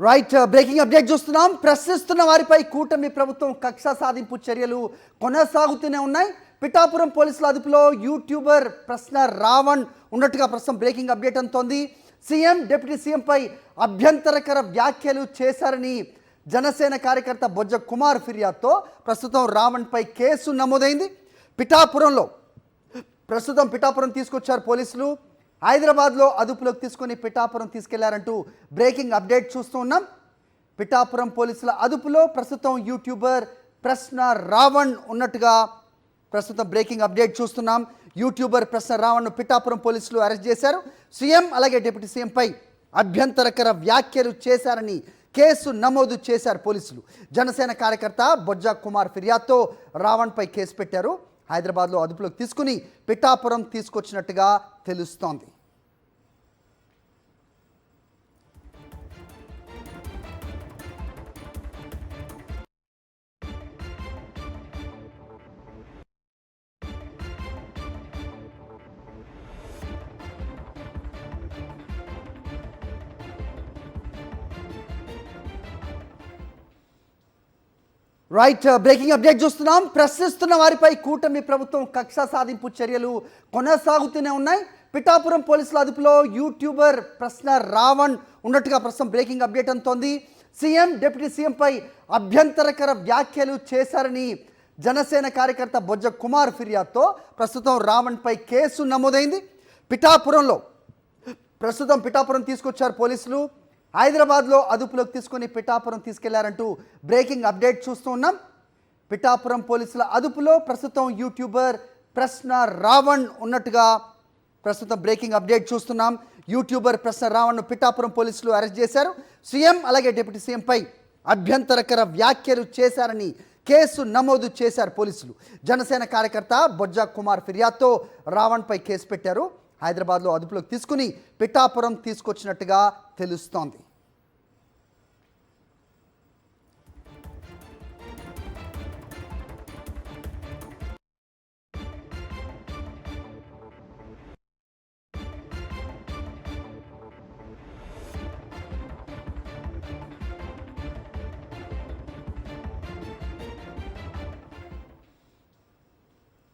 Right breaking update చూస్తున్నాం. ప్రశ్నిస్తున్న వారిపై కూటమి ప్రభుత్వం కక్ష సాధింపు చర్యలు కొనసాగుతూనే ఉన్నాయి. పిఠాపురం పోలీసుల అదుపులో యూట్యూబర్ ప్రశ్న రావణ్ ఉన్నట్టుగా ప్రస్తుతం బ్రేకింగ్ అప్డేట్ అంతోంది. సీఎం డిప్యూటీ సీఎంపై అభ్యంతరకర వ్యాఖ్యలు చేశారని జనసేన కార్యకర్త బొజ్జ కుమార్ ఫిర్యాదుతో ప్రస్తుతం రావణ్పై కేసు నమోదైంది. పిఠాపురం తీసుకొచ్చారు పోలీసులు. హైదరాబాద్లో అదుపులోకి తీసుకొని పిఠాపురం తీసుకెళ్లారంటూ బ్రేకింగ్ అప్డేట్ చూస్తూ ఉన్నాం. పిఠాపురం పోలీసుల అదుపులో ప్రస్తుతం యూట్యూబర్ ప్రశ్న రావణ్ ఉన్నట్టుగా ప్రస్తుతం బ్రేకింగ్ అప్డేట్ చూస్తున్నాం. యూట్యూబర్ ప్రశ్న రావణ్ను పిఠాపురం పోలీసులు అరెస్ట్ చేశారు. సీఎం అలాగే డిప్యూటీ సీఎంపై అభ్యంతరకర వ్యాఖ్యలు చేశారని కేసు నమోదు చేశారు పోలీసులు. జనసేన కార్యకర్త బొజ్జ కుమార్ ఫిర్యాదుతో రావణ్పై కేసు పెట్టారు. హైదరాబాద్లో అదుపులోకి తీసుకుని పిఠాపురం తీసుకొచ్చినట్టుగా తెలుస్తోంది. రైట్ బ్రేకింగ్ అప్డేట్ చూస్తున్నాం. ప్రశ్నిస్తున్న వారిపై కూటమి ప్రభుత్వం కక్ష సాధింపు చర్యలు కొనసాగుతూనే ఉన్నాయి. పిఠాపురం పోలీసుల అదుపులో యూట్యూబర్ ప్రశ్న రావణ్ ఉన్నట్టుగా ప్రస్తుతం బ్రేకింగ్ అప్డేట్ అంతోంది. సీఎం డిప్యూటీ సీఎంపై అభ్యంతరకర వ్యాఖ్యలు చేశారని జనసేన కార్యకర్త బొజ్జ కుమార్ ఫిర్యాదుతో ప్రస్తుతం రావణ్పై కేసు నమోదైంది. పిఠాపురం తీసుకొచ్చారు పోలీసులు. హైదరాబాద్లో అదుపులోకి తీసుకొని పిఠాపురం తీసుకెళ్లారంటూ బ్రేకింగ్ అప్డేట్ చూస్తూ ఉన్నాం. పిఠాపురం పోలీసుల అదుపులో ప్రస్తుతం యూట్యూబర్ ప్రశ్న రావణ్ ఉన్నట్టుగా ప్రస్తుతం బ్రేకింగ్ అప్డేట్ చూస్తున్నాం. యూట్యూబర్ ప్రశ్న రావణ్ను పిఠాపురం పోలీసులు అరెస్ట్ చేశారు. సీఎం అలాగే డిప్యూటీ సీఎంపై అభ్యంతరకర వ్యాఖ్యలు చేశారని కేసు నమోదు చేశారు పోలీసులు. జనసేన కార్యకర్త బొజ్జ కుమార్ ఫిర్యాదుతో రావణ్పై కేసు పెట్టారు. హైదరాబాద్లో అదుపులోకి తీసుకుని పిఠాపురం తీసుకొచ్చినట్టుగా తెలుస్తోంది.